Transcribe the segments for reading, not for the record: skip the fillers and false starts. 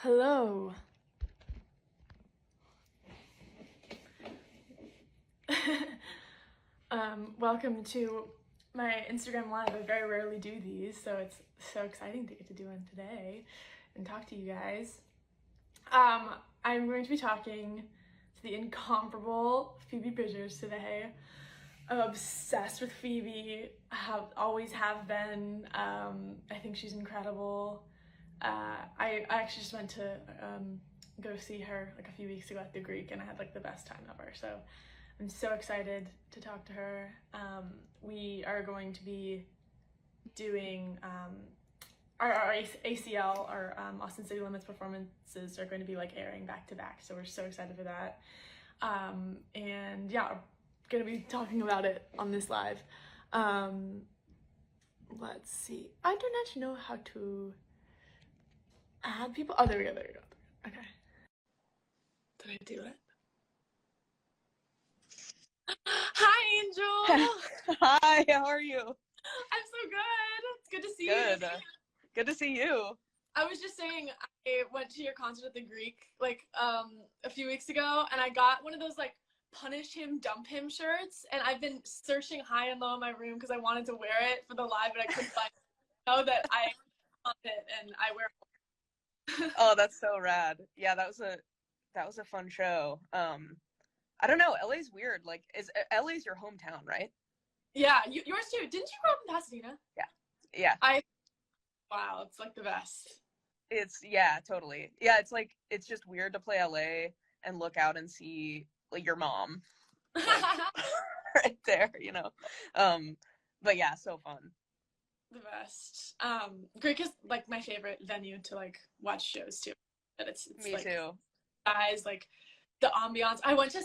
Hello. Welcome to my Instagram Live. I very rarely do these, so it's so exciting to get to do one today and talk to you guys. I'm going to be talking to the incomparable Phoebe Bridgers today. I'm obsessed with Phoebe. Always have been. I think she's incredible. I actually just went to go see her like a few weeks ago at the Greek, and I had like the best time ever. So I'm so excited to talk to her. We are going to be doing our ACL, our Austin City Limits performances are going to be like airing back to back. So we're so excited for that. And yeah, we're going to be talking about it on this live. Let's see. I don't actually know how to add people. Oh, there we go. Okay. Did I do it? Hi, Angel. Hi, how are you? I'm so good. It's good to see Good. you. Good to see you. I was just saying, I went to your concert at the Greek like a few weeks ago, and I got one of those like punish him, dump him shirts, and I've been searching high and low in my room because I wanted to wear it for the live, but I couldn't find it. Know that I want it, and I wear it. Oh, that's so rad. Yeah, that was a fun show. I don't know, LA's weird. Like, LA's your hometown, right? Yeah, yours too. Didn't you grow up in Pasadena? Yeah. Wow, it's like the best. Yeah, totally. Yeah, it's just weird to play LA and look out and see like your mom like, right there, you know. But yeah, so fun. The best. Greek is like my favorite venue to like watch shows too. But it's Me like too. guys, like the ambiance. I went to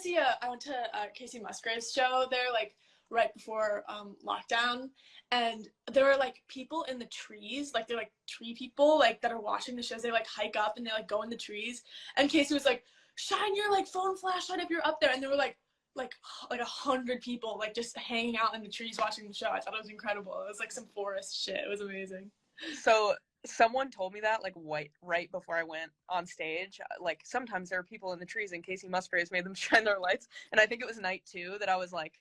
Casey Musgraves show there like right before lockdown, and there were like people in the trees, like they're like tree people like that are watching the shows. They like hike up and they like go in the trees, and Casey was like, shine your like phone flashlight if you're up there, and there were like 100 people like just hanging out in the trees watching the show. I thought it was incredible. It was like some forest shit. It was amazing. So someone told me that like right before I went on stage. Like sometimes there are people in the trees, and Casey Musgraves made them shine their lights. And I think it was night 2 that I was like,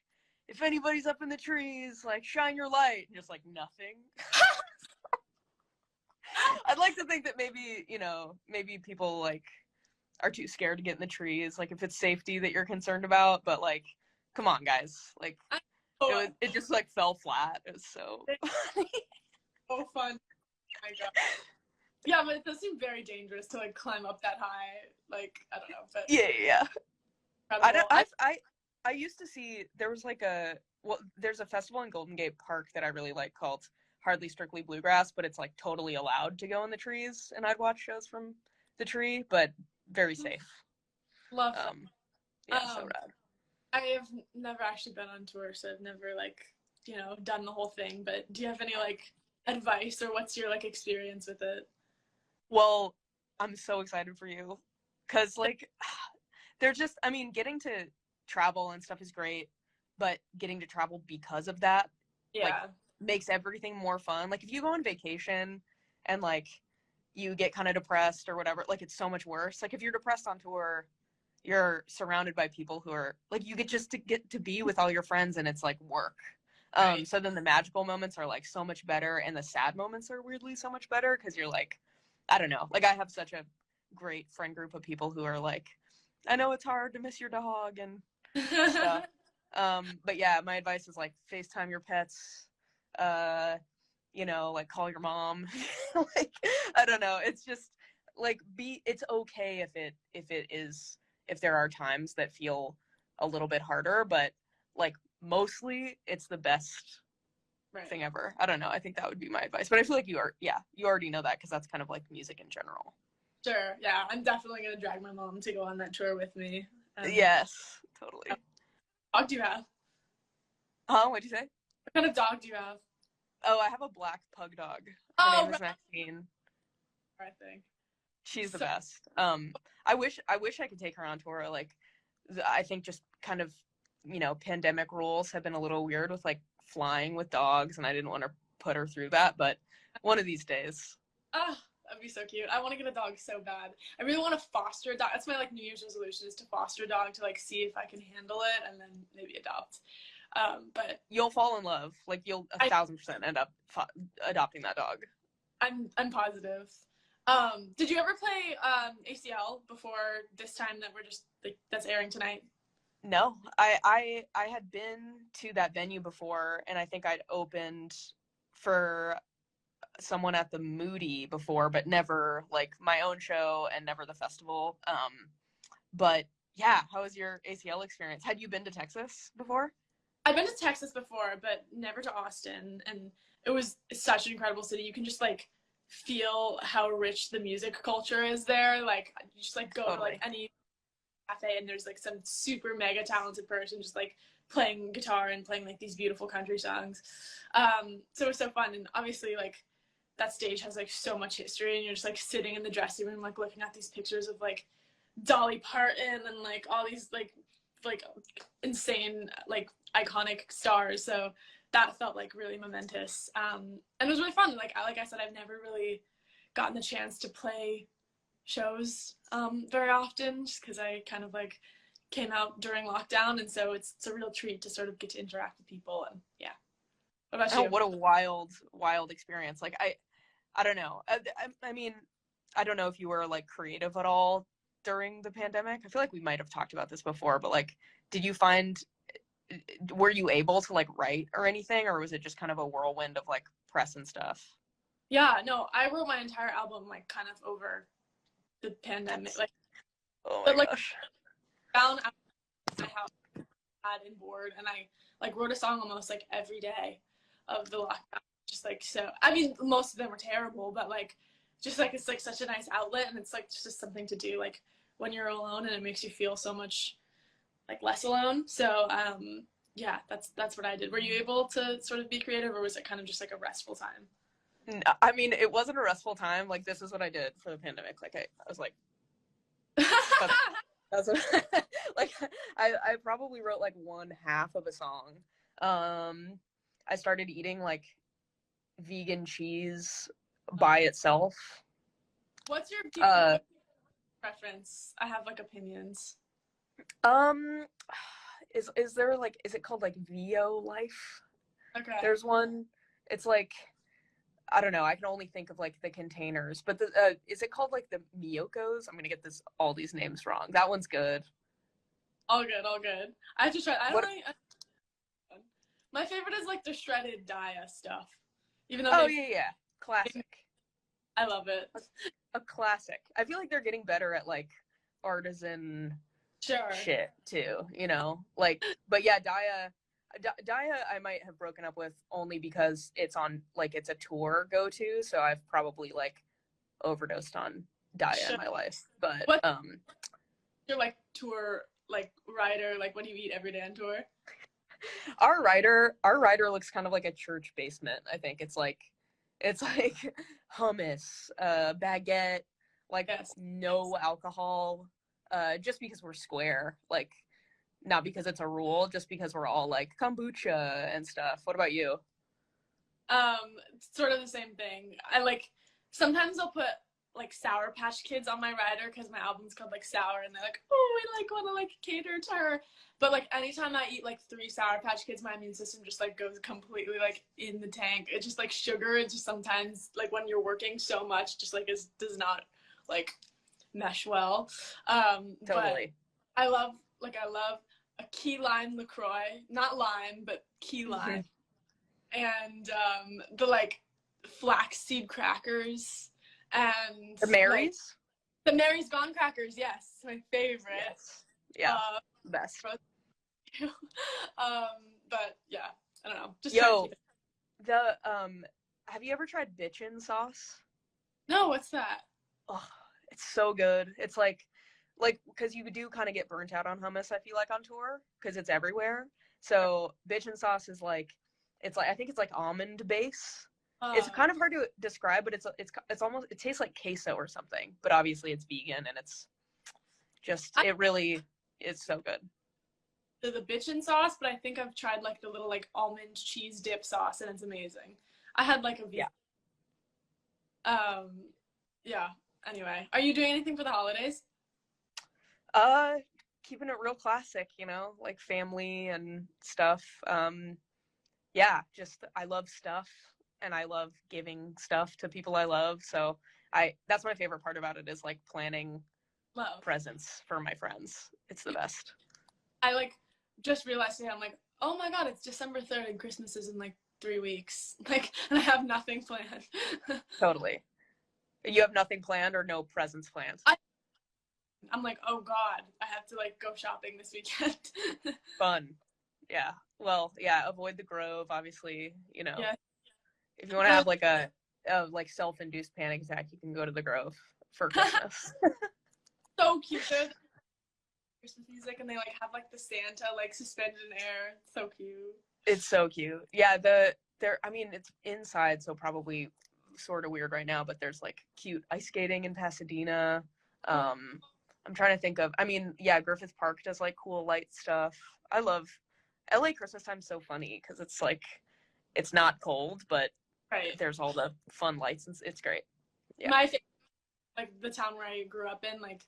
if anybody's up in the trees, like shine your light. And just like nothing. I'd like to think that maybe people like are too scared to get in the trees. Like if it's safety that you're concerned about, but like, come on, guys. Like it just like fell flat. It was so so fun. Oh my god. Yeah, but it does seem very dangerous to like climb up that high. Like I don't know, but yeah. incredible. I used to see there's a festival in Golden Gate Park that I really like called Hardly Strictly Bluegrass, but it's like totally allowed to go in the trees, and I'd watch shows from the tree, but very safe. Love that. Yeah, so rad. I have never actually been on tour, so I've never like, done the whole thing, but do you have any like advice, or what's your like experience with it? Well, I'm so excited for you because like getting to travel and stuff is great, but getting to travel because of that like makes everything more fun. Like if you go on vacation and like you get kind of depressed or whatever, like it's so much worse. Like if you're depressed on tour, you're surrounded by people who are like, you get to be with all your friends, and it's like work. Right. So then the magical moments are like so much better, and the sad moments are weirdly so much better because you're like, I don't know, like I have such a great friend group of people who are like, I know it's hard to miss your dog and stuff. But yeah, my advice is like FaceTime your pets, like call your mom. Like I don't know, it's just like it's okay if there are times that feel a little bit harder, but like mostly it's the best thing ever. I don't know, I think that would be my advice, but I feel like you already know that because that's kind of like music in general. Sure, yeah, I'm definitely gonna drag my mom to go on that tour with me. Yes, totally. What dog do you have? What'd you say? What kind of dog do you have? Oh, I have a black pug dog. Her name is Maxine. I think she's the best. I wish I could take her on tour. Like, I think just kind of, pandemic rules have been a little weird with like flying with dogs, and I didn't want to put her through that. But one of these days. That'd be so cute. I want to get a dog so bad. I really want to foster a dog. That's my like New Year's resolution, is to foster a dog, to like see if I can handle it and then maybe adopt. But you'll fall in love. Like you'll 1,000% end up adopting that dog. I'm positive. Did you ever play ACL before this time that we're just like that's airing tonight? No, I had been to that venue before, and I think I'd opened for someone at the Moody before, but never like my own show and never the festival. But yeah, how was your ACL experience? Had you been to Texas before? I've been to Texas before, but never to Austin, and it was such an incredible city. You can just like feel how rich the music culture is there. Like you just like go to like any cafe and there's like some super mega talented person just like playing guitar and playing like these beautiful country songs. So it was so fun, and obviously like that stage has like so much history, and you're just like sitting in the dressing room like looking at these pictures of like Dolly Parton and like all these like insane like iconic stars. So that felt like really momentous, and it was really fun. Like I said, I've never really gotten the chance to play shows very often, just because I kind of like came out during lockdown, and so it's a real treat to sort of get to interact with people. And yeah, what about you? What a wild experience. Like I don't know. I mean, I don't know if you were like creative at all during the pandemic. I feel like we might have talked about this before, but like, were you able to like write or anything, or was it just kind of a whirlwind of like press and stuff? Yeah, no, I wrote my entire album like kind of over the pandemic. Like, oh my gosh. Found out my house had in board, and I like wrote a song almost like every day of the lockdown. Just like, so I mean, most of them were terrible, but like just like it's like such a nice outlet, and it's like just something to do like when you're alone, and it makes you feel so much like less alone. So yeah, that's what I did. Were you able to sort of be creative, or was it kind of just like a restful time? No, I mean, it wasn't a restful time. Like, this is what I did for the pandemic. Like I was like, that's what, like I probably wrote like one half of a song. I started eating like vegan cheese by itself. What's your preference? I have like opinions. Is there like, is it called like VO Life? Okay. There's one. It's like, I don't know. I can only think of like the containers, but the is it called like the Miyokos? I'm gonna get all these names wrong. That one's good. All good, all good. I have to try. My favorite is like the shredded Daya stuff. Even though yeah, classic. I love it. A classic. I feel like they're getting better at like artisan shit too. You know, like, but yeah, Daya I might have broken up with only because it's on like it's a tour go to, so I've probably like overdosed on Daya in my life. But you're like tour like rider, like what do you eat every day on tour? Our rider looks kind of like a church basement. I think it's like hummus, baguette, like no alcohol, just because we're square, like not because it's a rule, just because we're all like kombucha and stuff. What about you? Sort of the same thing. I like sometimes I'll put like Sour Patch Kids on my rider because my album's called like Sour, and they're like, oh, we like want to like cater to her. But like anytime I eat like 3 Sour Patch Kids, my immune system just like goes completely like in the tank. It's just like sugar. It's just sometimes like when you're working so much, just like does not like mesh well. Totally. But I love a key lime LaCroix, not lime, but key lime, and the like flaxseed crackers. And the Mary's? Like, the Mary's Gone crackers, yes, my favorite. Yes. Yeah, best. But yeah, I don't know. Just have you ever tried bitchin sauce? No, what's that? Oh, it's so good. It's like because you do kind of get burnt out on hummus, I feel like, on tour because it's everywhere. So bitchin sauce is like, it's like, I think it's like almond base. It's kind of hard to describe, but it's almost, it tastes like queso or something, but obviously it's vegan, and it's just, it really is so good. The bitchin sauce, but I think I've tried like the little like almond cheese dip sauce, and it's amazing. I had like a Yeah. Anyway, are you doing anything for the holidays? Keeping it real classic, like family and stuff. Yeah, just I love stuff and I love giving stuff to people I love. So that's my favorite part about it is like planning Love. presents for my friends. It's the best. I like just realized today, I'm like, oh my god, it's December 3rd and Christmas is in like 3 weeks. Like, and I have nothing planned. Totally. You have nothing planned or no presents planned? I'm like, oh god, I have to like go shopping this weekend. Fun. Yeah. Well, yeah, avoid the Grove, obviously, Yeah. If you want to have like a like self-induced panic attack, you can go to the Grove for Christmas. So cute. There's Christmas music and they like have like the Santa like suspended in air. It's so cute. It's so cute. Yeah, I mean, it's inside, so probably sort of weird right now, but there's like cute ice skating in Pasadena. I'm trying to think of, I mean, yeah, Griffith Park does like cool light stuff. I love LA Christmas time's so funny because it's like it's not cold, but there's all the fun lights and it's great. Yeah. My favorite, like the town where I grew up in, like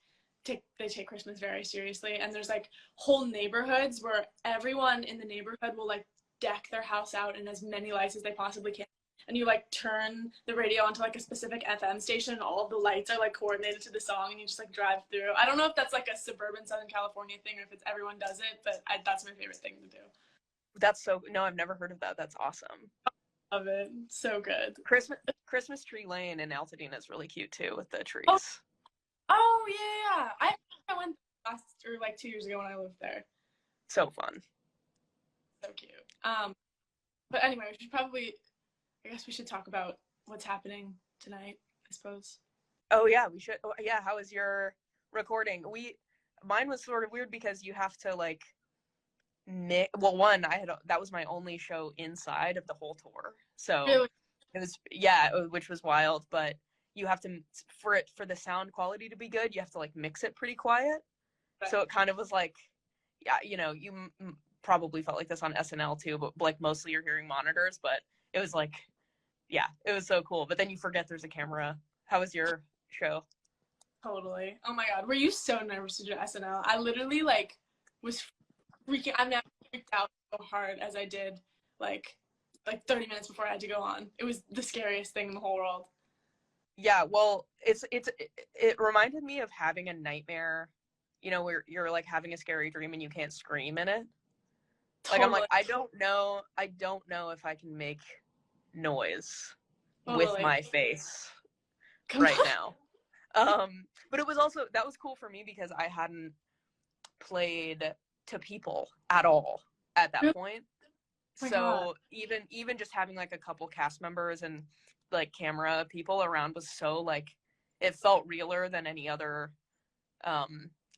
they take Christmas very seriously, and there's like whole neighborhoods where everyone in the neighborhood will like deck their house out in as many lights as they possibly can. And you like turn the radio onto like a specific FM station and all of the lights are like coordinated to the song and you just like drive through. I don't know if that's like a suburban Southern California thing or if it's everyone does it, but that's my favorite thing to do. No, I've never heard of that. That's awesome. Love it. So good. Christmas Tree Lane in Altadena is really cute too with the trees. Oh yeah. I went last or like 2 years ago when I lived there. So fun. So cute. But anyway, I guess we should talk about what's happening tonight, I suppose. Oh yeah, we should. Oh, yeah, how was your recording? Mine was sort of weird because you have to like that was my only show inside of the whole tour. So really? It was which was wild, but you have to for the sound quality to be good, you have to like mix it pretty quiet. Right. So it kind of was like, yeah, you probably felt like this on SNL too, but like mostly you're hearing monitors, but it was like, yeah, it was so cool. But then you forget there's a camera. How was your show? Totally. Oh my god, were you so nervous to do SNL? I literally like was freaking. I've never freaked out so hard as I did like 30 minutes before I had to go on. It was the scariest thing in the whole world. Yeah, well, it reminded me of having a nightmare, where you're like having a scary dream and you can't scream in it. Totally. Like I'm like I don't know if I can make noise with my face right now. But it was also that was cool for me because I hadn't played to people at all at that point. So even just having like a couple cast members and like camera people around was so like it felt realer than any other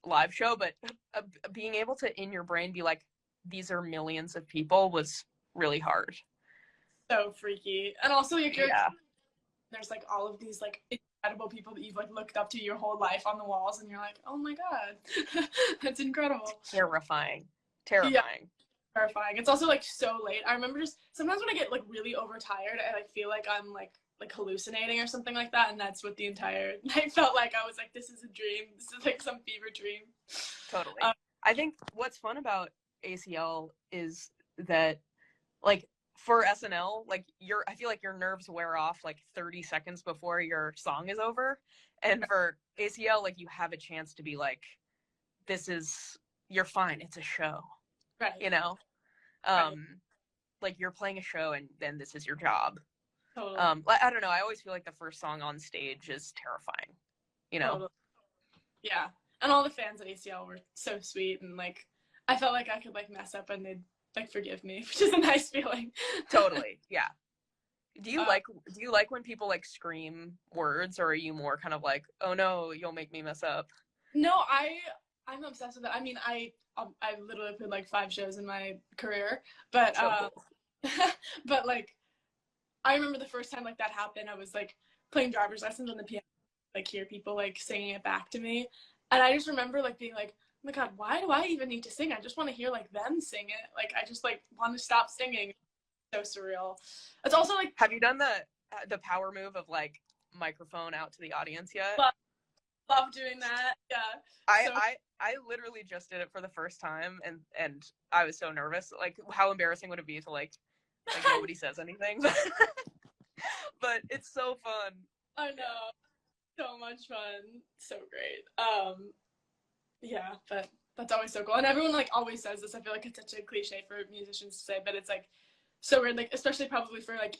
live show, but being able to in your brain be like these are millions of people was really hard. So freaky. And also there's like all of these like incredible people that you've like looked up to your whole life on the walls and you're like, oh my god. That's incredible. Terrifying. Yeah. Terrifying. It's also like so late. I remember just sometimes when I get like really overtired and I feel like I'm like hallucinating or something like that, and that's what the entire night felt like. I was like, this is a dream. This is like some fever dream. Totally. I think what's fun about ACL is that like for SNL, like I feel like your nerves wear off like 30 seconds before your song is over, and for ACL, like you have a chance to be like, you're fine. It's a show. Right. Right. Like you're playing a show and then this is your job. Totally. I don't know. I always feel like the first song on stage is terrifying, Totally. Yeah. And all the fans at ACL were so sweet and like, I felt like I could like mess up and they'd like forgive me, which is a nice feeling. Totally. Yeah. Do you like when people like scream words, or are you more kind of like, oh no, you'll make me mess up? No, I'm obsessed with it. I mean, I literally played like 5 shows in my career, but cool. But like, I remember the first time like that happened, I was like playing driver's lessons on the piano, like hear people like singing it back to me, and I just remember like being like, oh my god, why do I even need to sing? I just want to hear like them sing it. Like I just like want to stop singing. So surreal. It's also like, have you done the power move of like microphone out to the audience yet. Love doing that. Yeah. I literally just did it for the first time, and I was so nervous. Like, how embarrassing would it be to like nobody says anything? But it's so fun. I know. So much fun. So great. Yeah, but that's always so cool. And everyone like always says this. I feel like it's such a cliche for musicians to say, but it's like so weird, like especially probably for like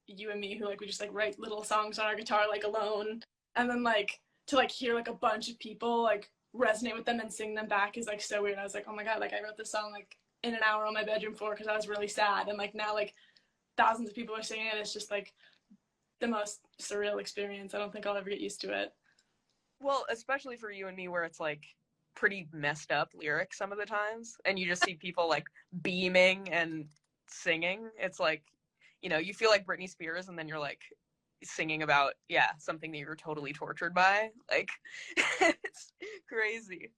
you and me who like we just like write little songs on our guitar like alone, and then like to like hear like a bunch of people like resonate with them and sing them back is like so weird. I was like, oh my god, like I wrote this song like in an hour on my bedroom floor because I was really sad, and like now like thousands of people are singing it. It's just like the most surreal experience. I don't think I'll ever get used to it. Well, especially for you and me, where it's like pretty messed up lyrics some of the times, and you just see people like beaming and singing. It's like, you know, you feel like Britney Spears, and then you're like singing about something that you're totally tortured by. Like, it's crazy.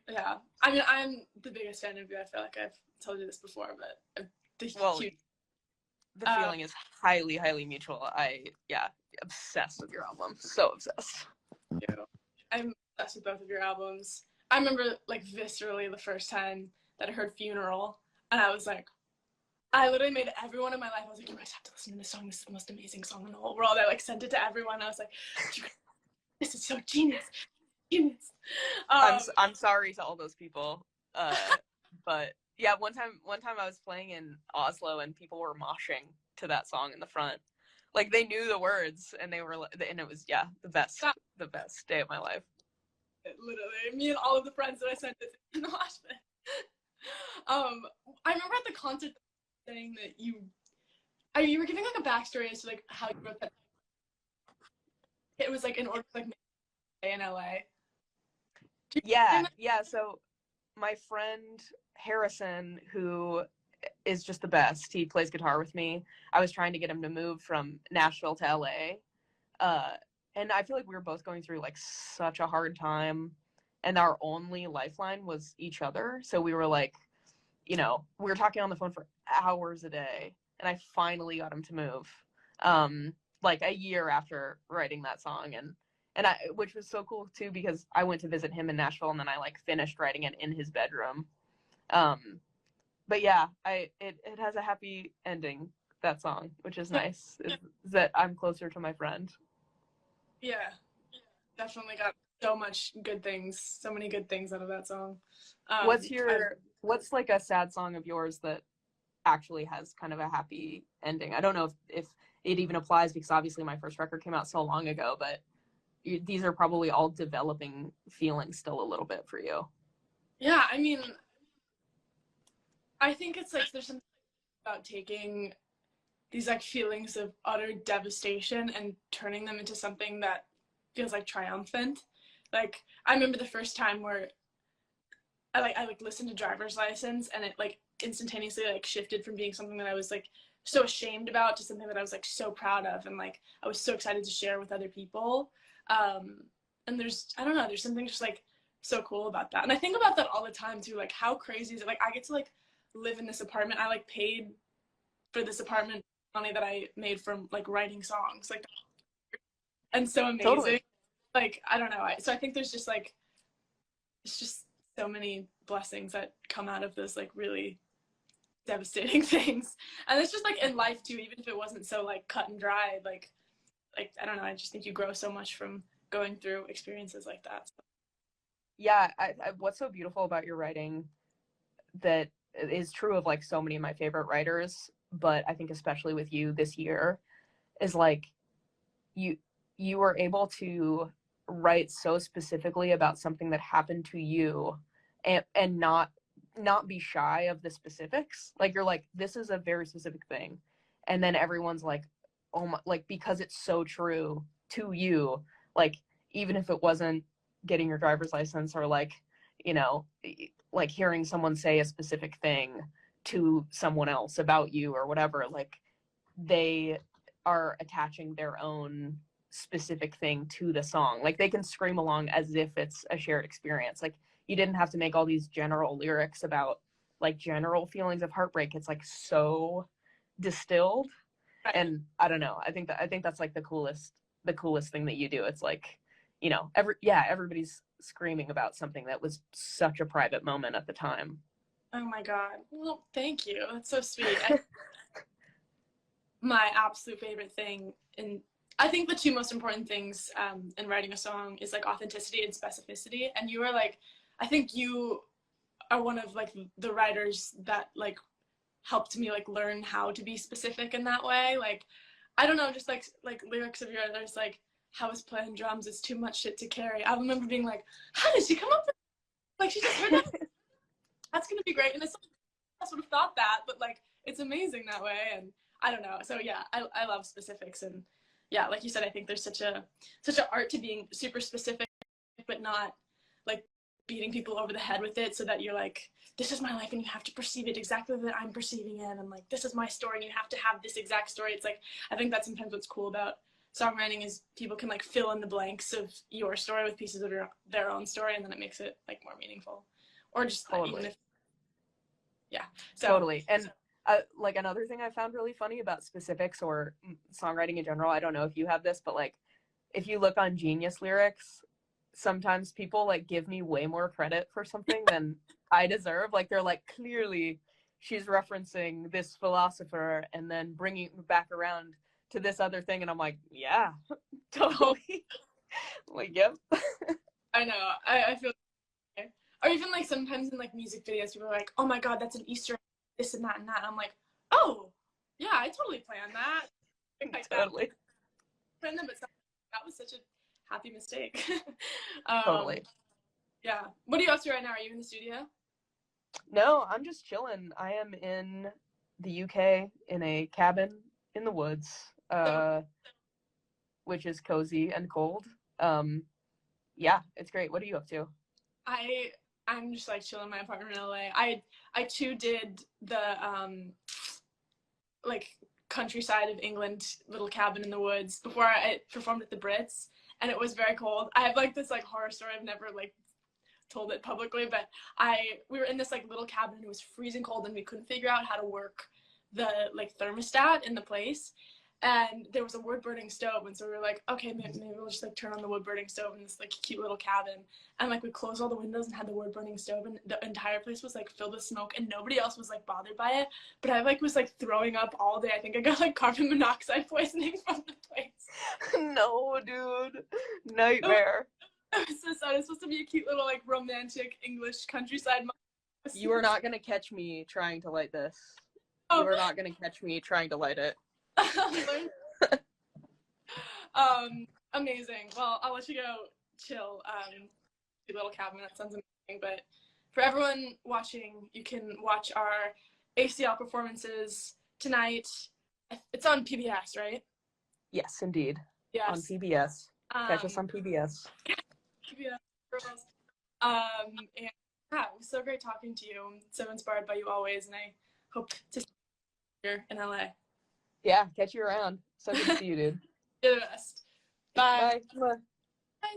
Yeah, I mean, I'm the biggest fan of you. I feel like I've told you this before, but the feeling is highly, highly mutual. Obsessed with your album. So obsessed. Yeah. I'm obsessed with both of your albums. I remember like viscerally the first time that I heard Funeral, and I was like, I literally made everyone in my life, I was like, you guys have to listen to this song. This is the most amazing song in the whole world. I like sent it to everyone. I was like, this is so genius. I'm sorry to all those people. But yeah, one time I was playing in Oslo and people were moshing to that song in the front. Like they knew the words and they were and it was the best day of my life. Literally, me and all of the friends that I sent it to in the mosh pit. I remember at the concert saying that you were giving like a backstory as to like how you wrote that. It was like in order to like in LA. Yeah. So my friend Harrison, who is just the best, he plays guitar with me. I was trying to get him to move from Nashville to LA. And I feel like we were both going through like such a hard time, and our only lifeline was each other. So we were like, you know, we were talking on the phone for hours a day, and I finally got him to move. Like a year after writing that song, and I, which was so cool too, because I went to visit him in Nashville, and then I like finished writing it in his bedroom. But yeah, it has a happy ending, that song, which is nice. Is that I'm closer to my friend. Yeah, definitely got so many good things out of that song. What's like a sad song of yours that actually has kind of a happy ending? I don't know if it even applies, because obviously my first record came out so long ago, but these are probably all developing feelings still a little bit for you. Yeah, I mean, I think it's like there's something about taking these like feelings of utter devastation and turning them into something that feels like triumphant. Like I remember the first time where I listened to Driver's License, and it like instantaneously like shifted from being something that I was like so ashamed about to something that I was like so proud of, and like I was so excited to share with other people. And there's something just like so cool about that. And I think about that all the time too. Like how crazy is it? Like I get to like live in this apartment. I like paid for this apartment money that I made from like writing songs, like, and so amazing. Totally. Like I don't know. So I think there's just like it's just so many blessings that come out of those like really devastating things. And it's just like in life too, even if it wasn't so like cut and dry, like I don't know, I just think you grow so much from going through experiences like that. So. Yeah, what's so beautiful about your writing that is true of like so many of my favorite writers, but I think especially with you this year, is like you were able to write so specifically about something that happened to you, and not be shy of the specifics. Like you're like, this is a very specific thing, and then everyone's like, oh my, like because it's so true to you, like even if it wasn't getting your driver's license, or like, you know, like hearing someone say a specific thing to someone else about you or whatever, like they are attaching their own specific thing to the song. Like they can scream along as if it's a shared experience. Like you didn't have to make all these general lyrics about like general feelings of heartbreak. It's like so distilled. And I don't know, I think that's like the coolest the coolest thing that you do. It's like, you know, everybody's screaming about something that was such a private moment at the time. Oh my God. Well, thank you. That's so sweet. My absolute favorite thing, and I think the two most important things in writing a song is like authenticity and specificity. And you are like, I think you are one of like the writers that like helped me like learn how to be specific in that way. Like, I don't know, just like lyrics of yours, like, how is playing drums is too much shit to carry. I remember being like, how did she come up with like she just heard that? That's gonna be great. And it's like, I would have thought that, but like it's amazing that way. And I don't know. So yeah, I love specifics. And yeah, like you said, I think there's such an art to being super specific, but not like beating people over the head with it, so that you're like, this is my life and you have to perceive it exactly that I'm perceiving it, and like this is my story and you have to have this exact story. It's like, I think that's sometimes what's cool about songwriting is people can like fill in the blanks of your story with pieces of their own story, and then it makes it like more meaningful. Or just totally. even if, yeah. So, totally. And like another thing I found really funny about specifics or songwriting in general, I don't know if you have this, but like if you look on Genius lyrics, sometimes people like give me way more credit for something than I deserve. Like they're like, clearly she's referencing this philosopher and then bringing it back around to this other thing, and I'm like, yeah, totally. Like, yep. I know. I feel like, or even like sometimes in like music videos, people are like, oh my God, that's an Easter egg, this and that and that. And I'm like, oh yeah, I totally planned that. Like totally. But that was such a happy mistake. Totally. Yeah. What are you up to right now? Are you in the studio? No, I'm just chilling. I am in the UK in a cabin in the woods, which is cozy and cold. Yeah, it's great. What are you up to? I'm just like chilling in my apartment in LA. I too did the like countryside of England little cabin in the woods before I performed at the Brits, and it was very cold. I have like this like horror story. I've never like told it publicly, but we were in this like little cabin and it was freezing cold and we couldn't figure out how to work the like thermostat in the place, and there was a wood burning stove, and so we were like, okay, maybe we'll just like turn on the wood burning stove in this like cute little cabin, and like we closed all the windows and had the wood burning stove, and the entire place was like filled with smoke and nobody else was like bothered by it, but I like was like throwing up all day. I think I got like carbon monoxide poisoning from the place. No, dude, nightmare. It's supposed to be a cute little like romantic English countryside. You are not gonna catch me trying to light this. You are not gonna catch me trying to light it. Amazing. Well, I'll let you go chill. Your little cabin. That sounds amazing. But for everyone watching, you can watch our ACL performances tonight. It's on PBS, right? Yes, indeed. Yes. On PBS. Catch us on PBS. PBS girls. And yeah, it was so great talking to you. I'm so inspired by you always, and I hope to see you here in LA. Yeah, catch you around. So good to see you, dude. You're the best. Bye. Bye. Bye.